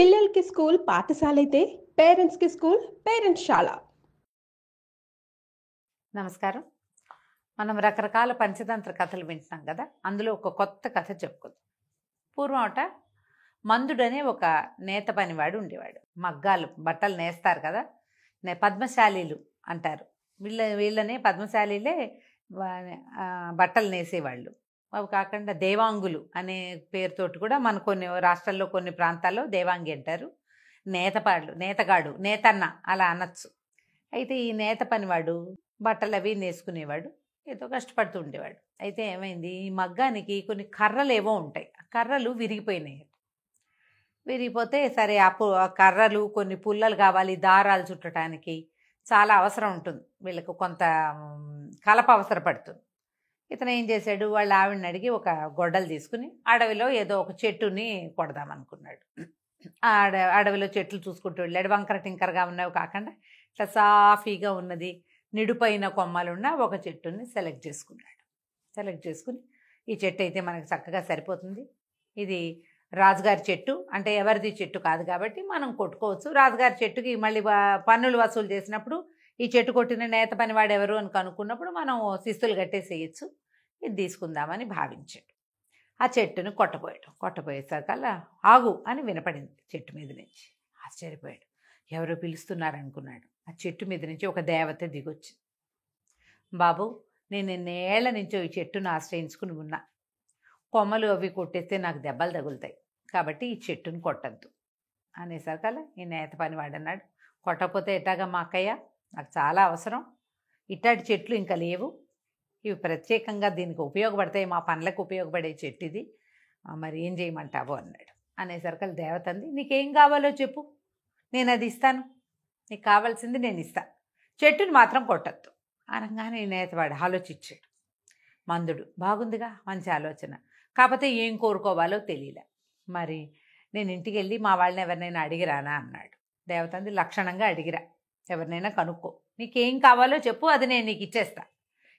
పిల్లలకి స్కూల్ పాఠశాలైతే పేరెంట్స్‌కి స్కూల్ పేరెంట్స్‌శాల. నమస్కారం. మనం రకరకాల పంచతంత్ర కథలు వింటున్నాం కదా. అందులో ఒక కొత్త కథ చెప్పుకుందాం. పూర్వమట మందుడనే ఒక నేత పనివాడు ఉండేవాడు. మగ్గాలు బట్టలు నేస్తారు కదా, పద్మశాలీలు అంటారు. వీళ్ళనే పద్మశాలీలే బట్టలు నేసేవాళ్ళు. అవి కాకుండా దేవాంగులు అనే పేరుతోటి కూడా మన కొన్ని రాష్ట్రాల్లో కొన్ని ప్రాంతాల్లో దేవాంగి అంటారు. నేతగాడు నేతన్న అలా అనొచ్చు. అయితే ఈ నేత పనివాడు బట్టలు అవి నేసుకునేవాడు, ఏదో కష్టపడుతూ ఉండేవాడు. అయితే ఏమైంది, ఈ మగ్గానికి కొన్ని కర్రలు ఏవో ఉంటాయి, ఆ కర్రలు విరిగిపోయినాయి. విరిగిపోతే సరే ఆ కర్రలు కొన్ని పుల్లలు కావాలి, దారాలు చుట్టడానికి చాలా అవసరం ఉంటుంది, వీళ్ళకు కొంత కలప అవసరపడుతుంది. ఇతను ఏం చేశాడు, వాళ్ళ ఆవిడని అడిగి ఒక గొడ్డలు తీసుకుని అడవిలో ఏదో ఒక చెట్టుని కొడదామనుకున్నాడు. అడవిలో చెట్లు చూసుకుంటూ వెళ్ళాడు. వంకర టింకరగా ఉన్నవి కాకుండా ఇట్లా సాఫీగా ఉన్నది, నిడుపైన కొమ్మలున్న ఒక చెట్టుని సెలెక్ట్ చేసుకున్నాడు. సెలెక్ట్ చేసుకుని ఈ చెట్టు అయితే మనకు చక్కగా సరిపోతుంది, ఇది రాజుగారి చెట్టు, అంటే ఎవరిది చెట్టు కాదు కాబట్టి మనం కొట్టుకోవచ్చు. రాజుగారి చెట్టుకి మళ్ళీ పన్నులు వసూలు చేసినప్పుడు ఈ చెట్టు కొట్టిన నేత పనివాడు ఎవరు అని కనుక్కున్నప్పుడు మనం శిస్తులు కట్టేసేయచ్చు, ఇది తీసుకుందామని భావించాడు. ఆ చెట్టును కొట్టపోయేసరికల్లా ఆగు అని వినపడింది చెట్టు మీద నుంచి. ఆశ్చర్యపోయాడు, ఎవరో పిలుస్తున్నారనుకున్నాడు. ఆ చెట్టు మీద నుంచి ఒక దేవత దిగొచ్చింది. బాబు, నేను ఎన్నేళ్ల నుంచో ఈ చెట్టును ఆశ్రయించుకుని ఉన్నా, కొమ్మలు అవి కొట్టేస్తే నాకు దెబ్బలు తగులుతాయి, కాబట్టి ఈ చెట్టును కొట్టద్దు అనేసరికల్లా ఈ నేత పనివాడు అన్నాడు, కొట్టకపోతే ఎట్టాగా మా అక్కయ్య, నాకు చాలా అవసరం, ఇట్లాంటి చెట్లు ఇంకా లేవు, ఇవి ప్రత్యేకంగా దీనికి ఉపయోగపడతాయి, మా పనులకు ఉపయోగపడే చెట్టు ఇది, మరి ఏం చేయమంటావు అన్నాడు. అనేసరికల్ దేవత అంది, నీకేం కావాలో చెప్పు, నేను అది ఇస్తాను, నీకు కావాల్సింది నేను ఇస్తా, చెట్టుని మాత్రం కొట్టద్దు అనగానే నేతవాడు ఆలోచించాడు. మందుడు బాగుందిగా, మంచి ఆలోచన, కాకపోతే ఏం కోరుకోవాలో తెలియలే, మరి నేను ఇంటికి వెళ్ళి మా వాళ్ళని ఎవరినైనా అడిగిరానా అన్నాడు. దేవత అంది, లక్షణంగా అడిగిరా, ఎవరినైనా కనుక్కో, నీకేం కావాలో చెప్పు, అది నేను నీకు ఇచ్చేస్తా,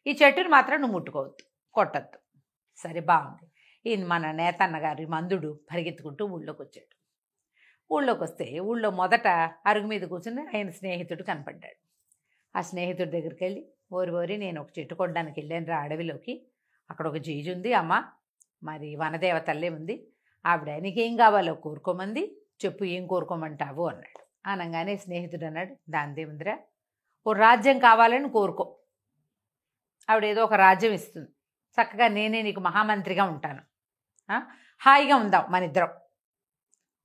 ఈ చెట్టుని మాత్రం నువ్వు ముట్టుకోవద్దు, కొట్టద్దు. సరే బాగుంది. ఈయన మన నేతన్నగారి మందుడు పరిగెత్తుకుంటూ ఊళ్ళోకి వచ్చాడు. ఊళ్ళోకి వస్తే ఊళ్ళో మొదట అరుగు మీద కూర్చుని ఆయన స్నేహితుడు కనపడ్డాడు. ఆ స్నేహితుడి దగ్గరికి వెళ్ళి, ఓరి నేను ఒక చెట్టు కొట్టడానికి వెళ్ళాను రా అడవిలోకి, అక్కడ ఒక జీజు ఉంది అమ్మ, మరి వనదేవతల్లే ఉంది, ఆవిడ నీకేం కావాలో కోరుకోమంది, చెప్పు ఏం కోరుకోమంటావు అన్నాడు. అనగానే స్నేహితుడు అన్నాడు, దానిదేముందిరా, ఓ రాజ్యం కావాలని కోరుకో, ఆవిడ ఏదో ఒక రాజ్యం ఇస్తుంది, చక్కగా నేనే నీకు మహామంత్రిగా ఉంటాను, హాయిగా ఉందాం, మన ఇద్దరం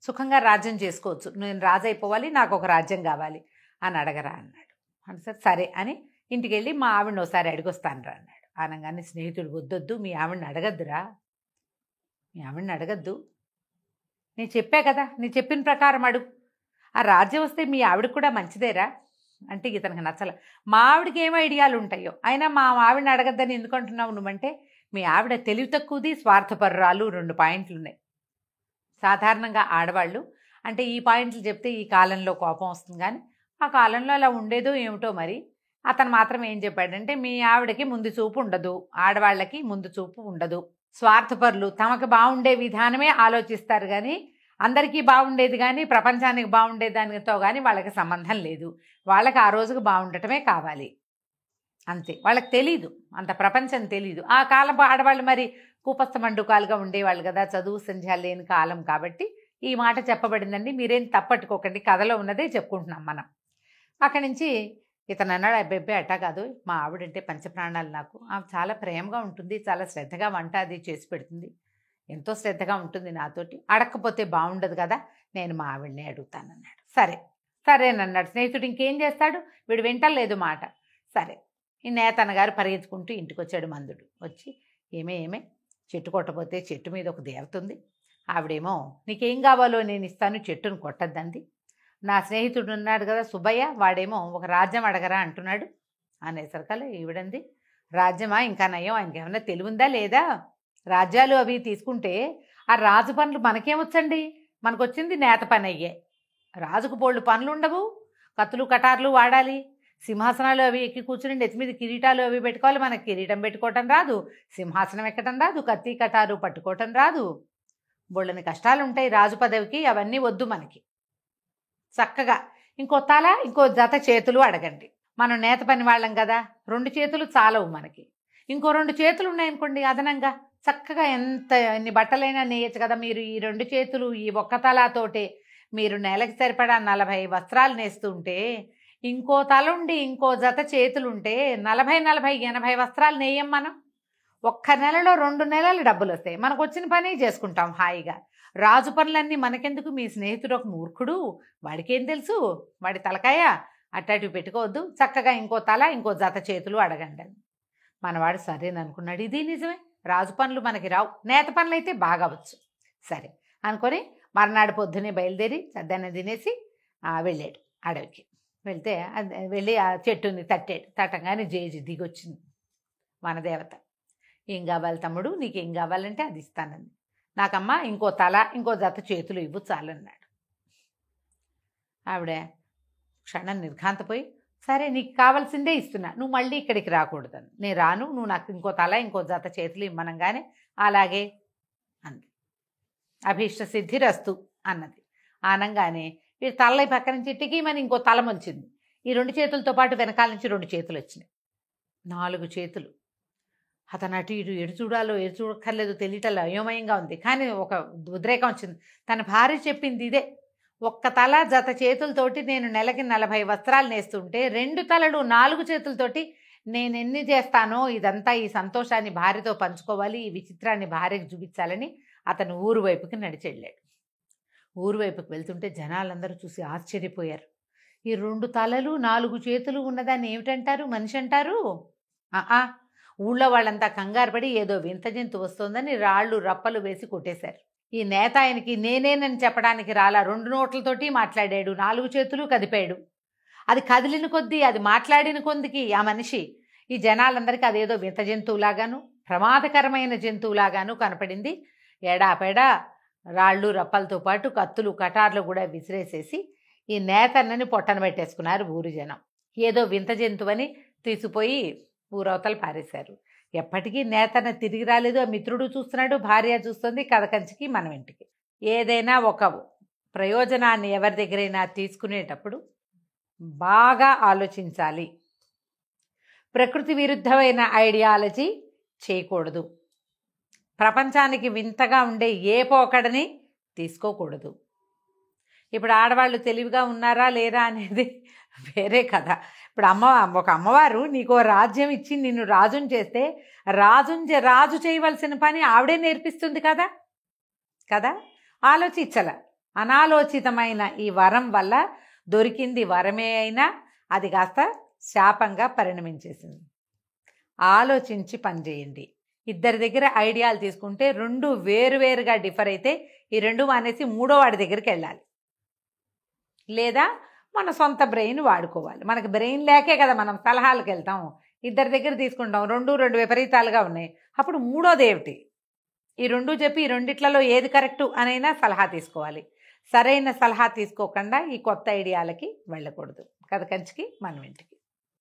సుఖంగా రాజ్యం చేసుకోవచ్చు, నేను రాజు అయిపోవాలి, నాకు ఒక రాజ్యం కావాలి అని అడగరా అన్నాడు. అంటే సరే అని ఇంటికి వెళ్ళి మా ఆవిడని ఒకసారి అడిగొస్తానురా అన్నాడు. అనగానే స్నేహితుడు, వద్దొద్దు, మీ ఆవిడని అడగద్దురా, మీ ఆవిడని అడగద్దు, నేను చెప్పా కదా, నేను చెప్పిన ప్రకారం అడుగు, ఆ రాజ్యం వస్తే మీ ఆవిడకి కూడా మంచిదేరా అంటే ఇతనికి నచ్చల. మా ఆవిడకి ఏమో ఐడియాలు ఉంటాయో, అయినా మా ఆవిడని అడగద్దని ఎందుకు అంటున్నావు నువ్వంటే, మీ ఆవిడ తెలివి తక్కువది, స్వార్థపరురాలు, 2 పాయింట్లు ఉన్నాయి. సాధారణంగా ఆడవాళ్ళు అంటే ఈ పాయింట్లు చెప్తే ఈ కాలంలో కోపం వస్తుంది, కానీ ఆ కాలంలో అలా ఉండేదో ఏమిటో మరి. అతను మాత్రం ఏం చెప్పాడంటే, మీ ఆవిడకి ముందు చూపు ఉండదు, ఆడవాళ్ళకి ముందు చూపు ఉండదు, స్వార్థపరులు, తమకు బాగుండే విధానమే ఆలోచిస్తారు, కానీ అందరికీ బాగుండేది కానీ ప్రపంచానికి బాగుండే దానితో కానీ వాళ్ళకి సంబంధం లేదు, వాళ్ళకి ఆ రోజుకు బాగుండటమే కావాలి అంతే, వాళ్ళకి తెలీదు, అంత ప్రపంచం తెలీదు. ఆ కాలం ఆడవాళ్ళు మరి కూపస్థ మండుకాలుగా ఉండేవాళ్ళు కదా, చదువు సంధ్య లేని కాలం కాబట్టి ఈ మాట చెప్పబడిందండి, మీరేం తప్పట్టుకోకండి, కథలో ఉన్నదే చెప్పుకుంటున్నాం మనం. అక్కడి నుంచి ఇతను అన్నాడు, అబ్బెబ్బే అట్టా కాదు, మా ఆవిడంటే పంచప్రాణాలు నాకు, ఆమె చాలా ప్రేమగా ఉంటుంది, చాలా శ్రద్ధగా వంట అది చేసి పెడుతుంది, ఎంతో శ్రద్ధగా ఉంటుంది నాతోటి, అడగకపోతే బాగుండదు కదా, నేను మా ఆవిడనే అడుగుతానన్నాడు. సరేనన్నాడు స్నేహితుడు. ఇంకేం చేస్తాడు, వీడు వింటలేదు మాట. సరే, ఈ నేతన్నగారు పరిగెత్తుకుంటూ ఇంటికి వచ్చాడు. మందుడు వచ్చి, ఏమే చెట్టు కొట్టపోతే చెట్టు మీద ఒక దేవత ఉంది, ఆవిడేమో నీకేం కావాలో నేను ఇస్తాను, చెట్టును కొట్టద్దండి, నా స్నేహితుడు ఉన్నాడు కదా సుబ్బయ్య, వాడేమో ఒక రాజ్యం అడగరా అంటున్నాడు అనేసరికల్లా ఈవిడంది, రాజ్యమా, ఇంకా నయం, ఆయనకి ఏమన్నా తెలివిందా లేదా, రాజ్యాలు అవి తీసుకుంటే ఆ రాజు పనులు మనకేమొచ్చండి, మనకు వచ్చింది నేత పని అయ్యే, రాజుకు పోళ్ళు పనులు ఉండవు, కత్తులు కటార్లు వాడాలి, సింహాసనాలు అవి ఎక్కి కూర్చుని నెత్తి మీద కిరీటాలు అవి పెట్టుకోవాలి, మనకి కిరీటం పెట్టుకోవటం రాదు, సింహాసనం ఎక్కటం రాదు, కత్తి కటారు పట్టుకోవటం రాదు, బోళ్ళని కష్టాలు ఉంటాయి రాజు పదవికి, అవన్నీ వద్దు మనకి. చక్కగా ఇంకో తల ఇంకో జత చేతులు అడగండి. మనం నేత పని వాళ్ళం కదా, 2 చేతులు చాలవు మనకి. ఇంకో 2 చేతులు ఉన్నాయనుకోండి అదనంగా, చక్కగా ఎన్ని బట్టలైనా నేయచ్చు కదా. మీరు ఈ 2 చేతులు ఈ ఒక్క తలతోటే మీరు నెలకి సరిపడా 40 వస్త్రాలు నేస్తుంటే, ఇంకో తలుండి ఇంకో జత చేతులుంటే 40 80 వస్త్రాలు నేయం మనం. ఒక్క నెలలో 2 నెలలు డబ్బులు వస్తాయి. మనకు వచ్చిన పని చేసుకుంటాం హాయిగా. రాజు పనులన్నీ మనకెందుకు? మీ స్నేహితుడు ఒక మూర్ఖుడు, వాడికేం తెలుసు, వాడి తలకాయ అట్టాటివి పెట్టుకోవద్దు, చక్కగా ఇంకో తల ఇంకో జత చేతులు అడగండి అని. మనవాడు సరేననుకున్నాడు. ఇది నిజమే, రాజు పనులు మనకి రావు, నేత పనులు అయితే బాగా వచ్చు. సరే అనుకొని మర్నాడు పొద్దునే బయలుదేరి చద్దన్న తినేసి వెళ్ళాడు అడవికి. వెళ్తే వెళ్ళి ఆ చెట్టుని తట్టాడు. తట్టంగానే జేజి దిగొచ్చింది వనదేవత. ఏం కావాలి తమ్ముడు, నీకేం కావాలంటే అది ఇస్తానంది. నాకమ్మ ఇంకో తల ఇంకో జత చేతులు ఇవ్వు చాలన్నాడు. ఆవిడ క్షణం నిర్ఘాంతపోయి, సరే నీకు కావాల్సిందే ఇస్తున్నా, నువ్వు మళ్ళీ ఇక్కడికి రాకూడదని. నేను రాను, నువ్వు నాకు ఇంకో తల ఇంకో జత చేతులు ఇమ్మనంగానే అలాగే అంది. అభీష్ట సిద్ధిరస్తు అన్నది. ఆనంగానే వీడు తల పక్క నుంచి టికీమని ఇంకో తల మొలిచింది. ఈ 2 చేతులతో పాటు వెనకాల నుంచి 2 చేతులు వచ్చినాయి. 4 చేతులు. అతను అటు ఇటు ఎడు చూడాలో ఎడు చూడక్కర్లేదు తెలియటల్లా అయోమయంగా ఉంది. కానీ ఒక ఉద్రేకం వచ్చింది. తన భార్య చెప్పింది ఇదే, ఒక్క తల జత చేతులతోటి నేను నెలకి 40 వస్త్రాలు నేస్తుంటే 2 తలలు 4 చేతులతోటి నేను ఎన్ని చేస్తానో ఇదంతా ఈ సంతోషాన్ని భార్యతో పంచుకోవాలి, ఈ విచిత్రాన్ని భార్యకు చూపించాలని అతను ఊరు వైపుకి నడిచెళ్ళాడు. ఊరు వైపుకి వెళ్తుంటే జనాలందరూ చూసి ఆశ్చర్యపోయారు. ఈ 2 తలలు 4 చేతులు ఉన్నదాన్ని ఏమిటంటారు, మనిషి అంటారు? ఊళ్ళో వాళ్ళంతా కంగారు పడి ఏదో వింత జంతు వస్తోందని రాళ్ళు రప్పలు వేసి కొట్టేశారు. ఈ నేత ఆయనకి నేనేనని చెప్పడానికి రాలా, 2 నోట్లతోటి మాట్లాడాడు, 4 చేతులు కదిపాడు. అది కదిలిన కొద్దీ, అది మాట్లాడిన కొద్దికి ఆ మనిషి ఈ జనాలందరికీ అదేదో వింత జంతువులాగాను ప్రమాదకరమైన జంతువులాగాను కనపడింది. ఎడాపెడా రాళ్ళు రప్పలతో పాటు కత్తులు కటార్లు కూడా విసిరేసేసి ఈ నేతన్నని పొట్టన పెట్టేసుకున్నారు ఊరి జనం. ఏదో వింత జంతువని తీసుకుపోయి ఊరవతలు పారేశారు. ఎప్పటికీ నేతన్న తిరిగి రాలేదు. ఆ మిత్రుడు చూస్తున్నాడు, భార్య చూస్తుంది, కథ కంచికి మనం ఇంటికి. ఏదైనా ఒక ప్రయోజనాన్ని ఎవరి దగ్గరైనా తీసుకునేటప్పుడు బాగా ఆలోచించాలి. ప్రకృతి విరుద్ధమైన ఐడియాలజీ చేయకూడదు. ప్రపంచానికి వింతగా ఉండే ఏ పోకడని తీసుకోకూడదు. ఇప్పుడు ఆడవాళ్ళు తెలివిగా ఉన్నారా లేరా అనేది వేరే కథ. ఇప్పుడు ఒక అమ్మవారు నీకు రాజ్యం ఇచ్చి నిన్ను రాజుని చేస్తే రాజు చేయవలసిన పని ఆవిడే నేర్పిస్తుంది కదా కదా ఆలోచించల. అనాలోచితమైన ఈ వరం వల్ల దొరికింది వరమే అయినా అది కాస్త శాపంగా పరిణమించేసింది. ఆలోచించి పనిచేయండి. ఇద్దరి దగ్గర ఐడియాలు తీసుకుంటే 2 వేరువేరుగా డిఫర్ అయితే ఈ 2 మానేసి 3వ వాడి దగ్గరికి వెళ్ళాలి, లేదా మన సొంత బ్రెయిన్ వాడుకోవాలి. మనకి బ్రెయిన్ లేకే కదా మనం సలహాలకు వెళ్తాం. ఇద్దరి దగ్గర తీసుకుంటాం, 2 విపరీతాలుగా ఉన్నాయి. అప్పుడు 3వది ఏమిటి? ఈ 2 చెప్పి ఈ 2 ఏది కరెక్టు అనైనా సలహా తీసుకోవాలి. సరైన సలహా తీసుకోకుండా ఈ కొత్త ఐడియాలకి వెళ్ళకూడదు. కథ కంచికి మనం ఇంటికి.